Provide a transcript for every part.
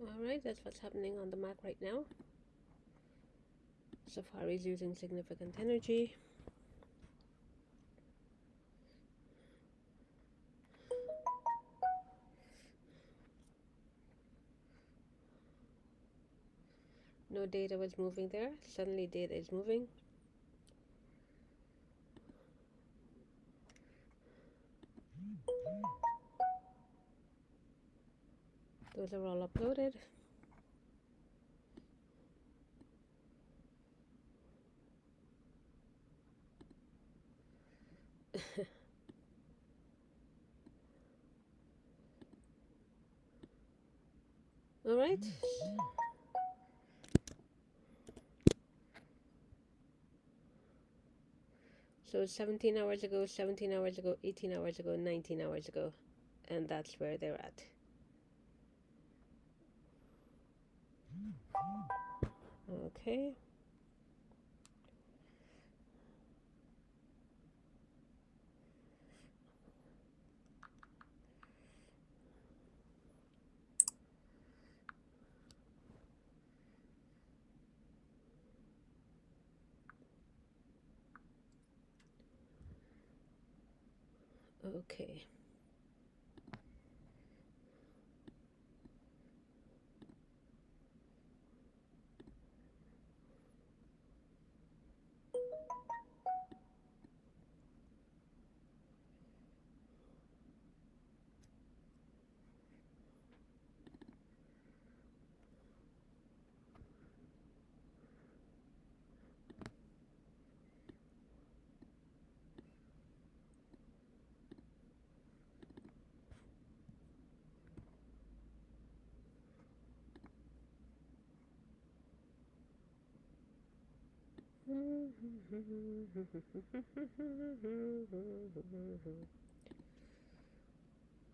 Alright, that's what's happening on the Mac right now. Safari is using significant energy. No data was moving there. Suddenly data is moving. Those are all uploaded. Alright. So 17 hours ago, 17 hours ago, 18 hours ago, 19 hours ago. And that's where they're at. Okay. Okay.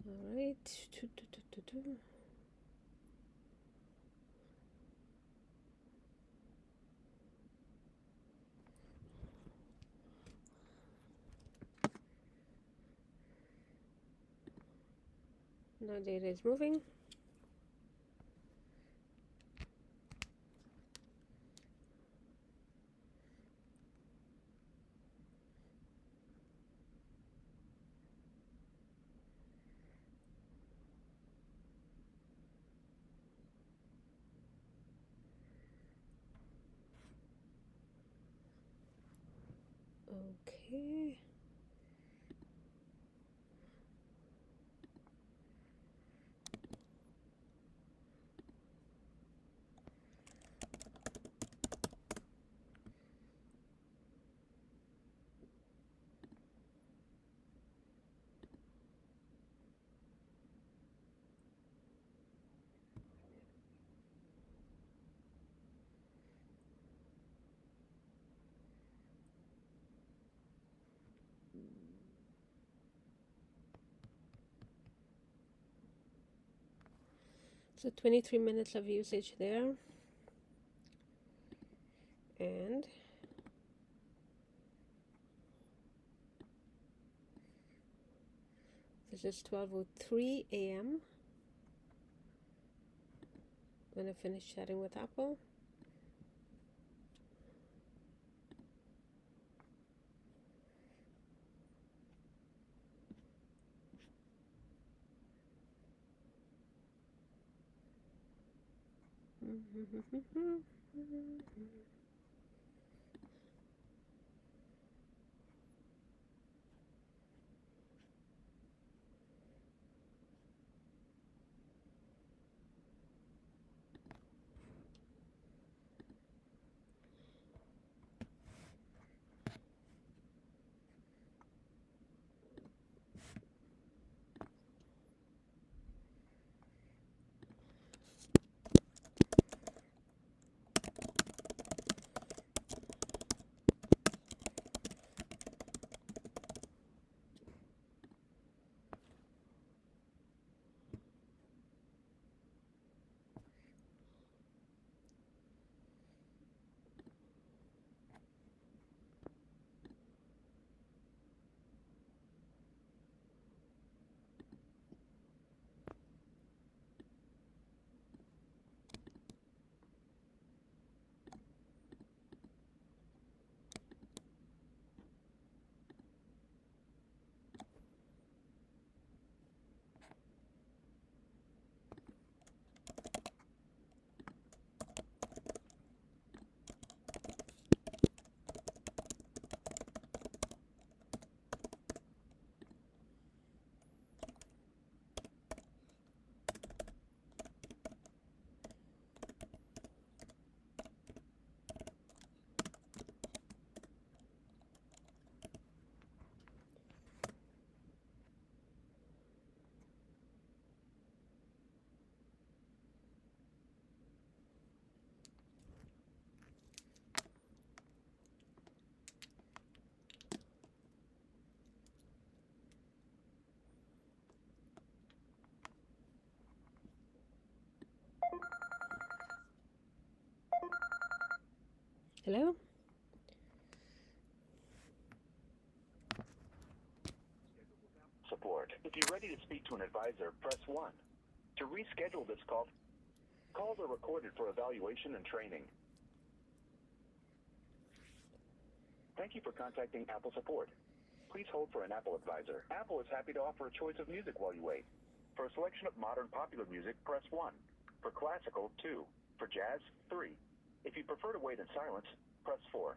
Alright. Now data is moving. Okay. So 23 minutes of usage there. And this is 12:03 a.m. when I finish chatting with Apple. Hello? Support. If you're ready to speak to an advisor, press 1. To reschedule this call, calls are recorded for evaluation and training. Thank you for contacting Apple Support. Please hold for an Apple advisor. Apple is happy to offer a choice of music while you wait. For a selection of modern popular music, press 1. For classical, 2. For jazz, 3. If you prefer to wait in silence, press 4.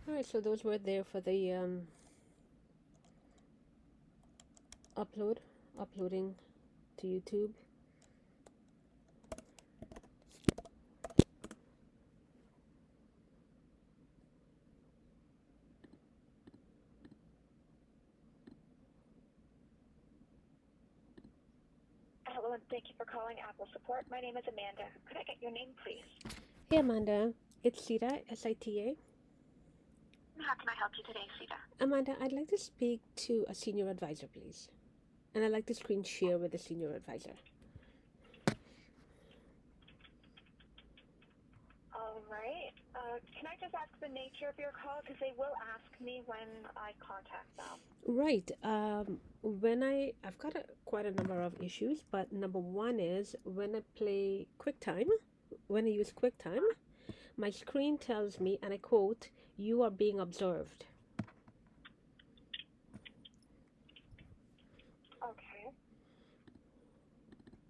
Alright, so those were there for the uploading to YouTube. Hello, and thank you for calling Apple Support. My name is Amanda. Could I get your name, please? Hey Amanda, it's Sita, S-I-T-A. How can I help you today, Sita? Amanda, I'd like to speak to a senior advisor, please. And I'd like to screen share with the senior advisor. All right. Can I just ask the nature of your call? Because they will ask me when I contact them. Right. I've got quite a number of issues, but number one is when I play QuickTime, when I use QuickTime, my screen tells me, and I quote, "You are being observed." Okay.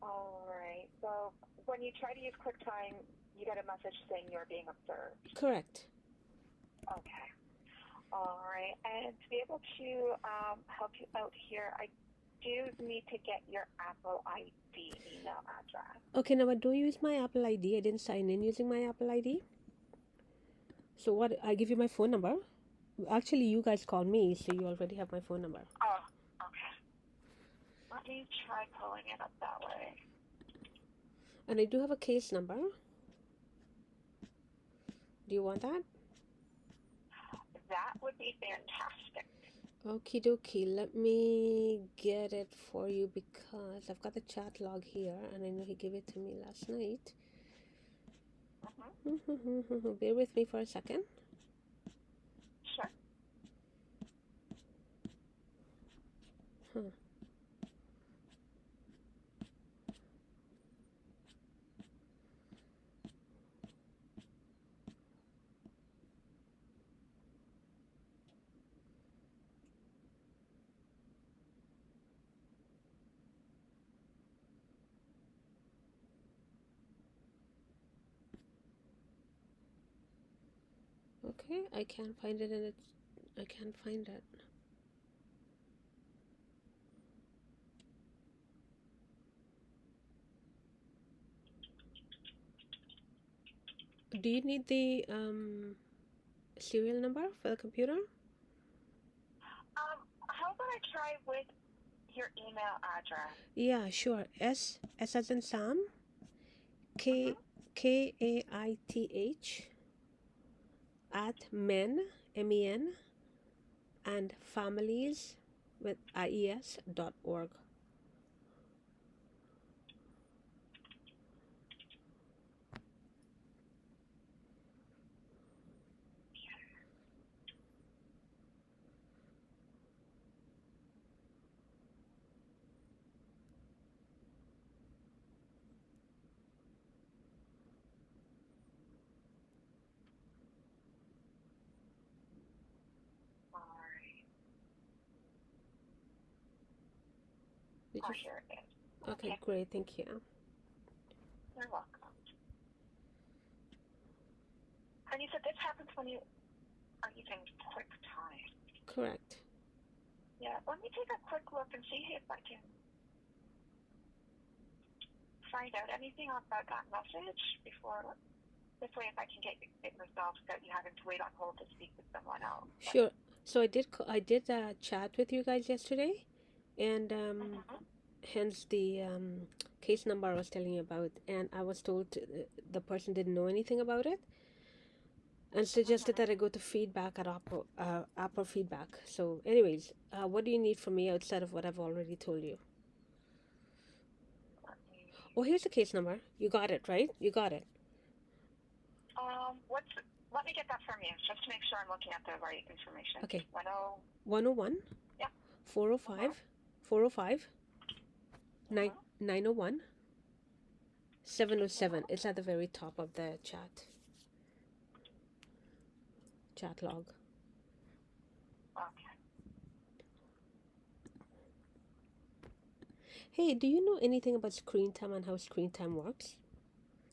All right. So when you try to use QuickTime, you get a message saying you're being observed. Correct. Okay. All right. And to be able to help you out here, I do need to get your Apple ID email address. Okay, now I do use my Apple ID. I didn't sign in using my Apple ID. So what? I give you my phone number. Actually, you guys call me, so you already have my phone number. Oh, okay. Let me try pulling it up that way. And I do have a case number. Do you want that? That would be fantastic. Okie dokie, let me get it for you because I've got the chat log here and I know he gave it to me last night. Bear with me for a second. Sure. Okay, I can't find it and I can't find it. Do you need the serial number for the computer? How about I try with your email address? Yeah, sure. S as in Sam. Kaith at men, MEN, and families with IES.org. All right. Did Oh, you? here it is. Okay, Okay, great. Thank you. you're welcome. And you said this happens when you are using QuickTime. Correct. Yeah, let me take a quick look and see if I can find out anything about that message before. This way, if I can get it resolved, without you having to wait on hold to speak with someone else. Sure. So I did chat with you guys yesterday, and Mhm. hence the case number I was telling you about, and I was told the person didn't know anything about it, and suggested that I go to feedback at Apple feedback. So, anyways, what do you need from me outside of what I've already told you? Let me. Oh, here's the case number. You got it, right? You got it. What's? Let me get that from you, just to make sure I'm looking at the right information. Okay. 10. 101, Yeah. 405, 405, Mhm. 901, 707. It's at the very top of the chat log. Okay. Hey, do you know anything about screen time and how screen time works?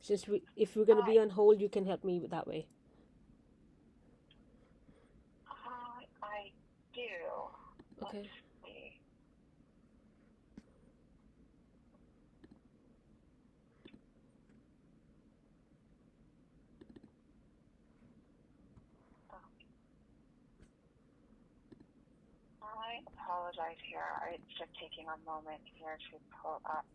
If we're going to be on hold, you can help me that way. I do. Okay. Let's see. I apologize here. It's just taking a moment here to pull up.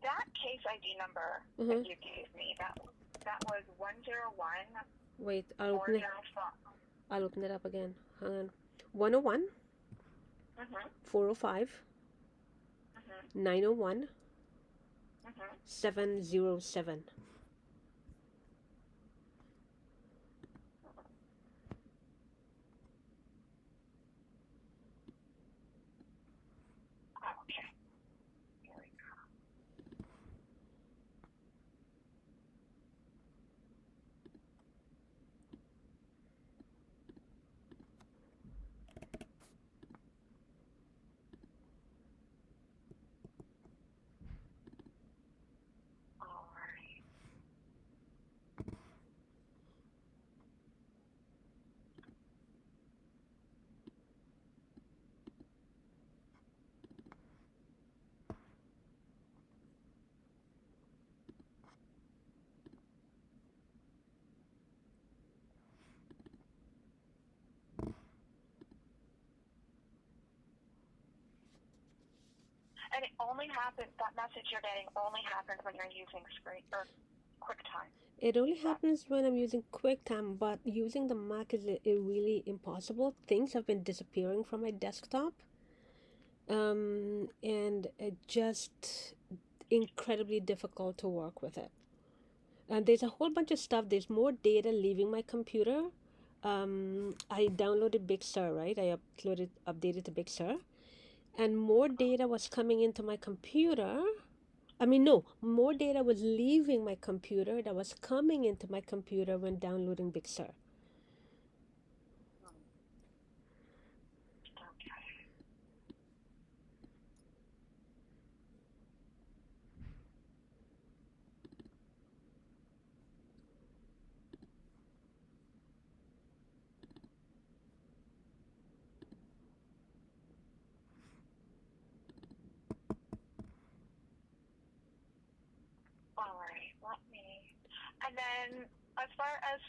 That case ID number that you gave me, that was 101 Wait, I'll open it. 405. I'll open it up again. Hang on. 101, 405, 901, 707. Okay. Here we go. All right. And it only happens, that message you're getting only happens when you're using screen or QuickTime. It only happens when I'm using QuickTime, but using the Mac is really impossible. Things have been disappearing from my desktop, and it just incredibly difficult to work with it. And there's a whole bunch of stuff. There's more data leaving my computer. I downloaded Big Sur, right? I updated to Big Sur, and more data was coming into my computer. I mean, no, more data was leaving my computer that was coming into my computer when downloading Big Sur. Okay. All right. Let me. And then, as far as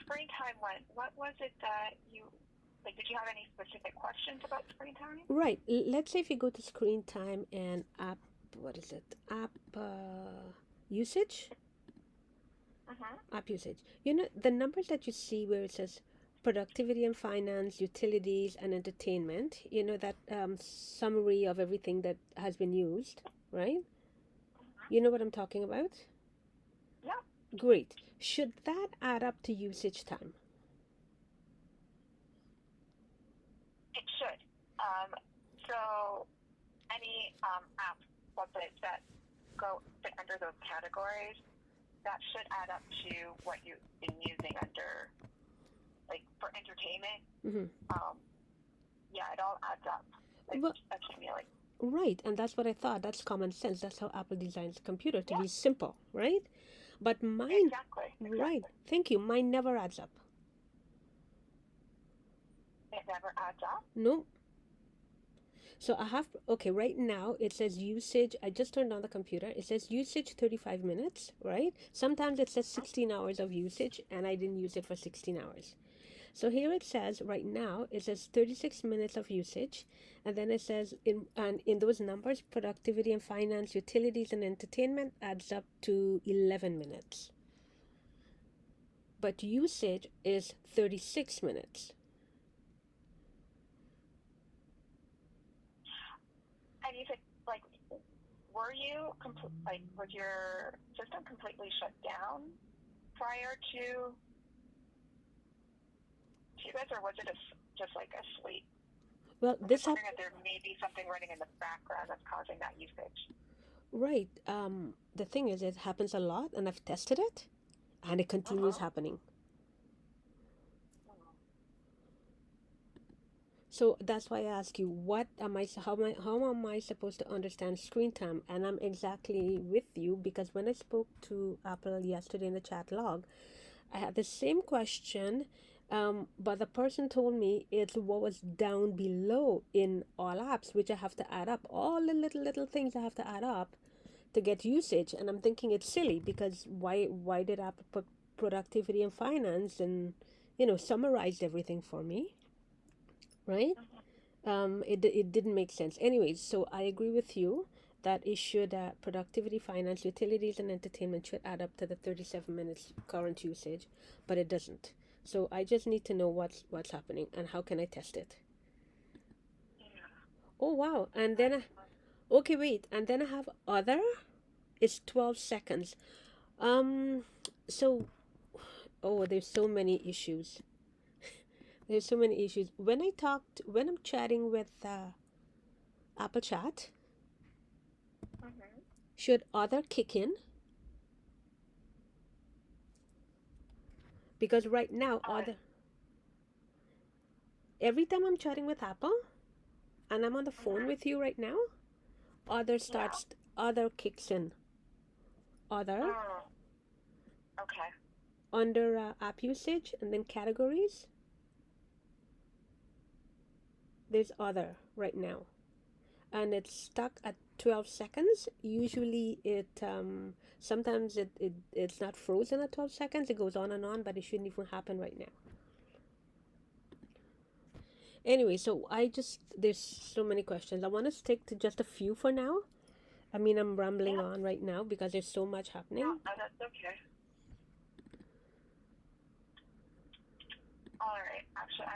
screen time went, what was it that you like? Did you have any specific questions about screen time? Right. Let's say if you go to screen time and app, what is it? App usage? App usage. You know, the numbers that you see where it says productivity and finance, utilities and entertainment, you know, that summary of everything that has been used, right? You know what I'm talking about? Yeah. Great. Should that add up to usage time? It should. So any app websites that go fit under those categories, that should add up to what you've been using under, like for entertainment. Mm-hmm. Yeah, it all adds up. Like Well, accumulate. Right, and that's what I thought. That's common sense. That's how Apple designs the computer to Yeah. be simple, right? But mine, Exactly. right, thank you. Mine never adds up. It never adds up. No. So I have, okay, right now it says usage. I just turned on the computer. It says usage 35 minutes, right? Sometimes it says 16 hours of usage, and I didn't use it for 16 hours. So here it says right now it says 36 minutes of usage, and then it says in those numbers, productivity and finance, utilities and entertainment adds up to 11 minutes. But usage is 36 minutes. And you said, like, were you was your system completely shut down prior to you guys, or was it just like asleep? Well, I'm this just wondering if there may be something running in the background that's causing that usage. right. The thing is, it happens a lot, and I've tested it, and it continues happening. So that's why I ask you, how am I supposed to understand screen time? And I'm exactly with you, because when I spoke to Apple yesterday in the chat log, I had the same question, but the person told me it's what was down below in all apps, which I have to add up. All the little things I have to add up to get usage. And I'm thinking it's silly, because why did Apple put productivity and finance and, summarized everything for me, right? It didn't make sense. Anyways, so I agree with you that it should, productivity, finance, utilities, and entertainment should add up to the 37 minutes current usage, but it doesn't. So I just need to know what's happening and how can I test it. Oh wow! And then okay, wait, and then I have other. It's 12 seconds. So there's so many issues. There's so many issues. When I'm chatting with Apple Chat, should other kick in? Because right now, every time I'm chatting with Apple, and I'm on the phone with you right now, other kicks in. Other Okay. under app usage, and then categories. There's other right now, and it's stuck at 12 seconds. Usually sometimes it's not frozen at 12 seconds. It goes on and on, but it shouldn't even happen right now. Anyway, so there's so many questions. I want to stick to just a few for now. I mean, I'm rambling on right now because there's so much happening. No, that's okay. All right. Actually,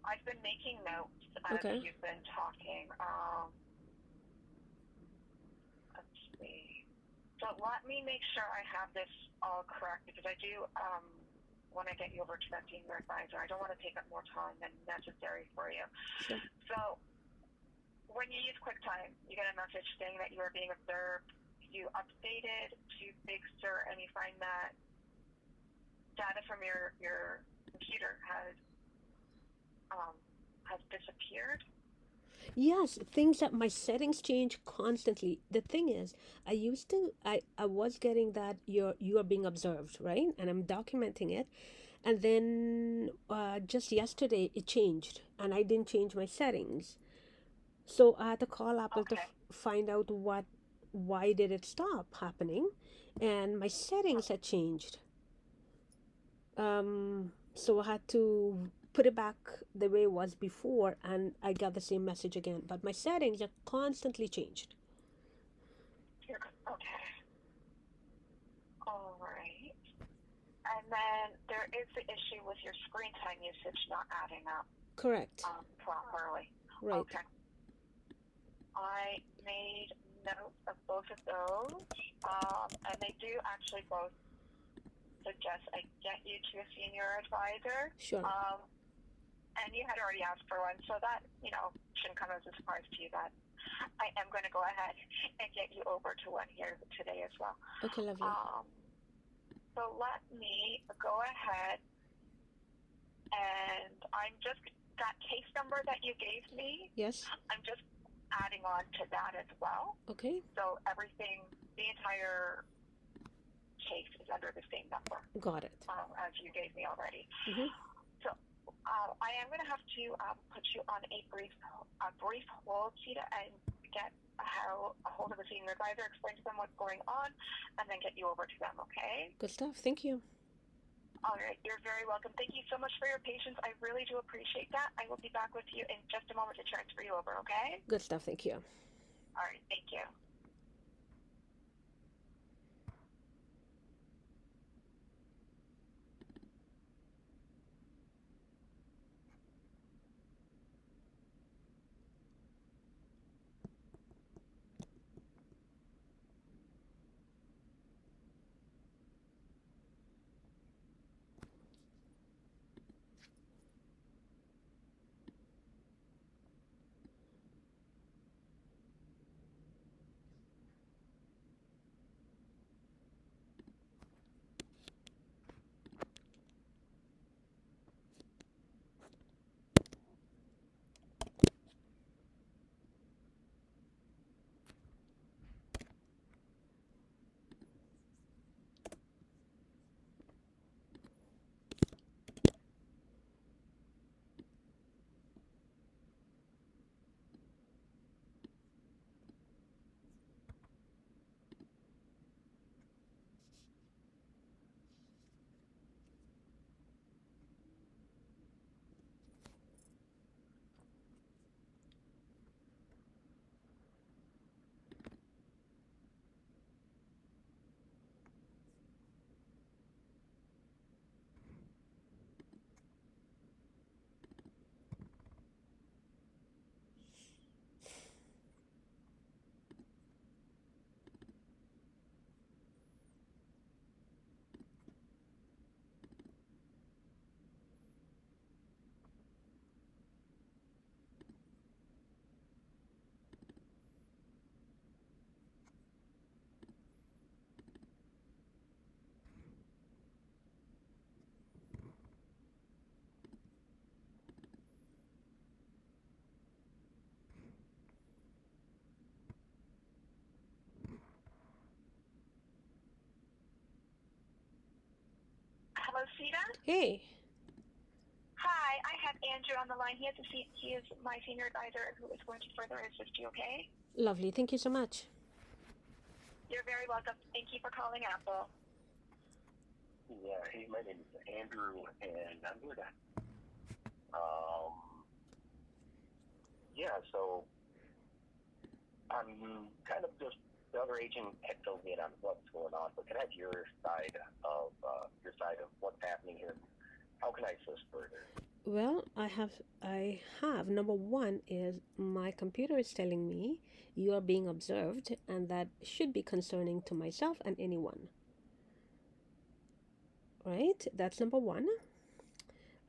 I've been making notes as you've been talking. Let's see. So let me make sure I have this all correct, because I do want to get you over to that senior advisor. I don't want to take up more time than necessary for you. Sure. So when you use QuickTime, you get a message saying that you are being observed. You updated to Big Sur, and you find that data from your computer has disappeared. Yes, things that my settings change constantly. The thing is, I was getting that you are being observed, right? And I'm documenting it. And then just yesterday it changed, and I didn't change my settings. So I had to call Apple to find out why did it stop happening, and my settings had changed. So I had to put it back the way it was before, and I got the same message again. But my settings are constantly changed. Okay. All right. And then there is the issue with your screen time usage not adding up. Correct. Properly. Right. Okay. I made note of both of those, and they do actually both suggest I get you to a senior advisor. Sure. And you had already asked for one, so that, shouldn't come as a surprise to you that I am going to go ahead and get you over to one here today as well. Okay, lovely. So let me go ahead, and I'm just, that case number that you gave me, Yes. I'm just adding on to that as well. Okay, So everything, the entire case is under the same number, got it. as you gave me already. Mm-hmm. So I am going to have to put you on a brief hold, Cheetah, and get a hold of the senior advisor, explain to them what's going on, and then get you over to them, okay? Good stuff. Thank you. All right, you're very welcome. Thank you so much for your patience. I really do appreciate that. I will be back with you in just a moment to transfer you over, okay? Good stuff. Thank you. All right, thank you. Hello, Sita. Hey. Hi, I have Andrew on the line. He is my senior advisor who is going to further assist you, okay? Lovely. Thank you so much. You're very welcome. Thank you for calling Apple. Yeah, hey, my name is Andrew, and I'm here to, so I'm kind of just, the other agent had filled me in on what's going on, but can I have your side of what's happening here? How can I assist further? Well, I have. Number one is my computer is telling me you are being observed, and that should be concerning to myself and anyone. Right? That's number one.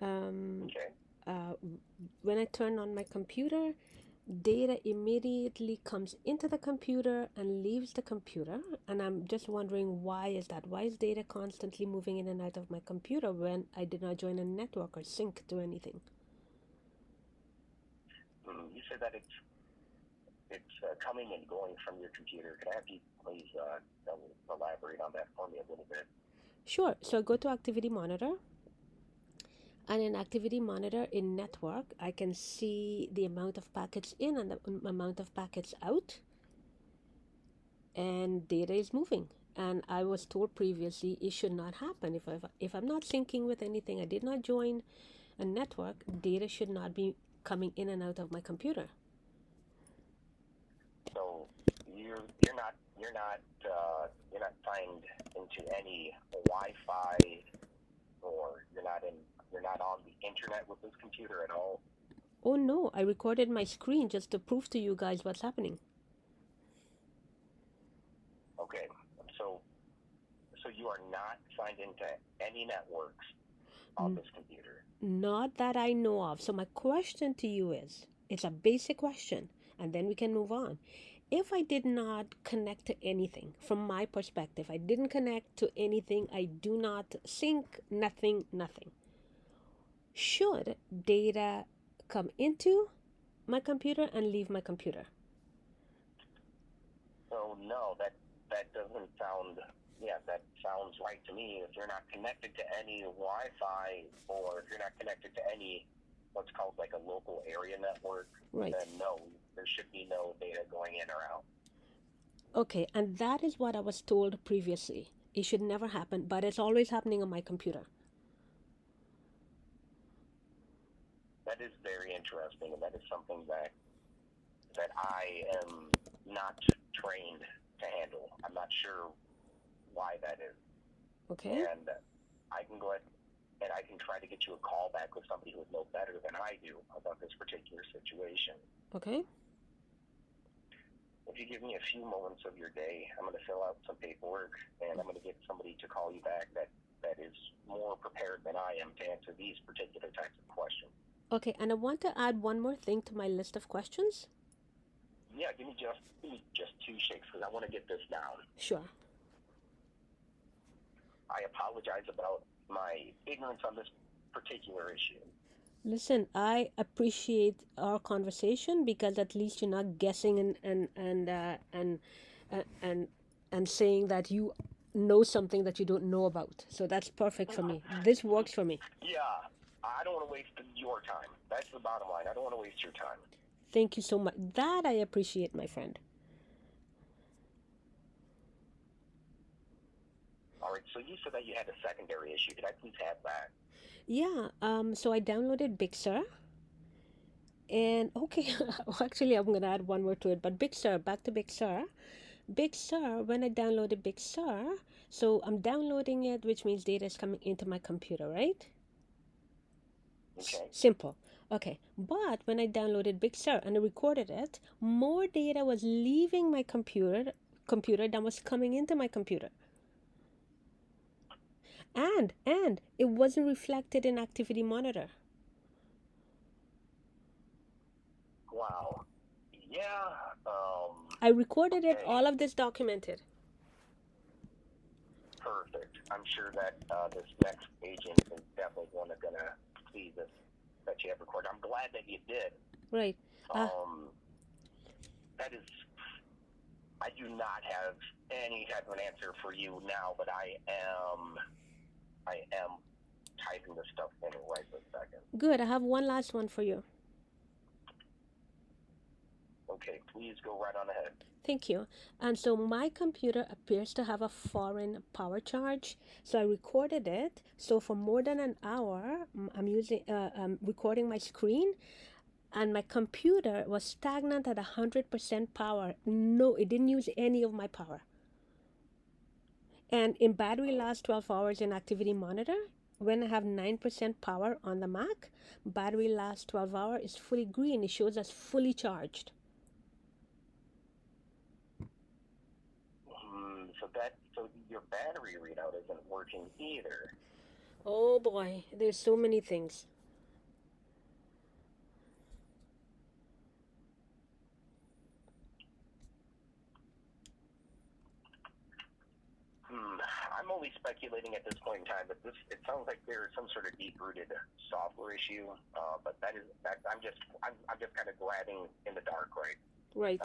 Okay. When I turn on my computer, data immediately comes into the computer and leaves the computer, and I'm just wondering why is that? Why is data constantly moving in and out of my computer when I did not join a network or sync to anything? You said that it's coming and going from your computer. Can I have you please elaborate on that for me a little bit? Sure. So I go to Activity Monitor, and in Activity Monitor in Network, I can see the amount of packets in and the amount of packets out, and data is moving. And I was told previously it should not happen. If I'm not syncing with anything, I did not join a network, data should not be coming in and out of my computer. So you're not signed into any Wi-Fi, or you're not on the internet with this computer at all? Oh no, I recorded my screen just to prove to you guys what's happening. Okay, so you are not signed into any networks on this computer? Not that I know of. So my question to you is, it's a basic question, and then we can move on. If I did not connect to anything, from my perspective, I didn't connect to anything, I do not sync, nothing. Should data come into my computer and leave my computer? So no, that doesn't sound. Yeah, that sounds right to me. If you're not connected to any Wi-Fi, or if you're not connected to any what's called like a local area network, Right. then no, there should be no data going in or out. Okay, and that is what I was told previously. It should never happen, but it's always happening on my computer. That is very interesting, and that is something that I am not trained to handle. I'm not sure why that is. Okay? And I can go ahead and I can try to get you a call back with somebody who would know better than I do about this particular situation. Okay? If you give me a few moments of your day, I'm going to fill out some paperwork, and I'm going to get somebody to call you back that is more prepared than I am to answer these particular types of questions. Okay, and I want to add one more thing to my list of questions. Yeah, give me just 2 shakes because I want to get this down. Sure. I apologize about my ignorance on this particular issue. Listen, I appreciate our conversation because at least you're not guessing and saying that you know something that you don't know about. So that's perfect for me. This works for me. Yeah, I don't want to waste your time. That's the bottom line. I don't want to waste your time. Thank you so much. That I appreciate, my friend. All right, so you said that you had a secondary issue. Could I please have that? Yeah, so I downloaded Big Sur. And okay, actually, I'm going to add one more to it. But Big Sur, back to Big Sur. Big Sur, when I downloaded Big Sur, so I'm downloading it, which means data is coming into my computer, right? Okay. Simple. Okay, but when I downloaded Big Sur and I recorded it, more data was leaving my computer than was coming into my computer. And it wasn't reflected in Activity Monitor. Wow. Yeah. I recorded it, okay. all of this documented. Perfect. I'm sure that this next agent is definitely going to see this that you have recorded. I'm glad that you did. Right. That is, I do not have any type of an answer for you now, but I am typing this stuff in right this second. Good. I have one last one for you. Okay, please go right on ahead. Thank you. And so my computer appears to have a foreign power charge. So I recorded it. So for more than an hour, I'm recording my screen, and my computer was stagnant at 100% power. No, it didn't use any of my power. And in battery lasts 12 hours in Activity Monitor, when I have 9% power on the Mac, battery lasts 12 hours is fully green. It shows us fully charged. So your battery readout isn't working either. Oh boy, there's so many things. I'm only speculating at this point in time, but it sounds like there's some sort of deep-rooted software issue. But I'm just kind of grabbing in the dark, right? Right.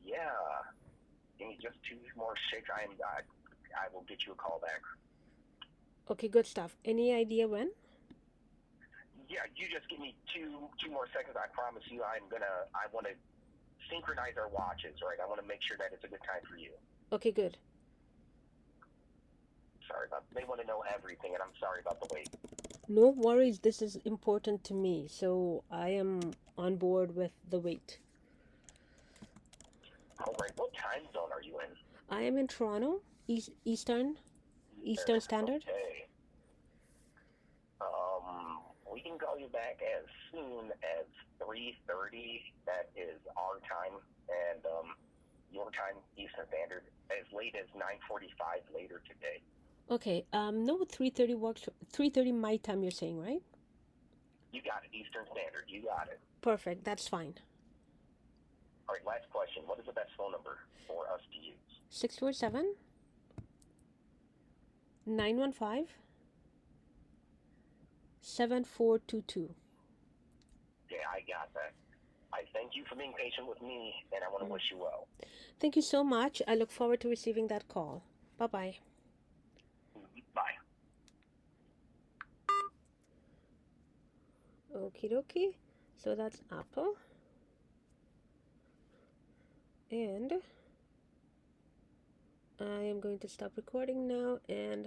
Yeah. Give me just 2 more shakes. I will get you a call back. Okay, good stuff. Any idea when? Yeah, you just give me two more seconds. I promise you, I want to synchronize our watches, right? I want to make sure that it's a good time for you. Okay, good. They want to know everything, and I'm sorry about the wait. No worries. This is important to me, so I am on board with the wait. All right. What time zone are you in? I am in Toronto, Eastern Standard. Okay. We can call you back as soon as 3:30. That is our time, and your time, Eastern Standard, as late as 9:45 later today. Okay. No, 3:30 works. 3:30 my time. You're saying, right? You got it, Eastern Standard. You got it. Perfect. That's fine. All right. Last question. What is the best phone number for us to use? 647 915 7422. Yeah, I got that. I thank you for being patient with me, and I want to wish you well. Thank you so much. I look forward to receiving that call. Bye-bye. Bye. Okie dokie. So that's Apple. And I am going to stop recording now and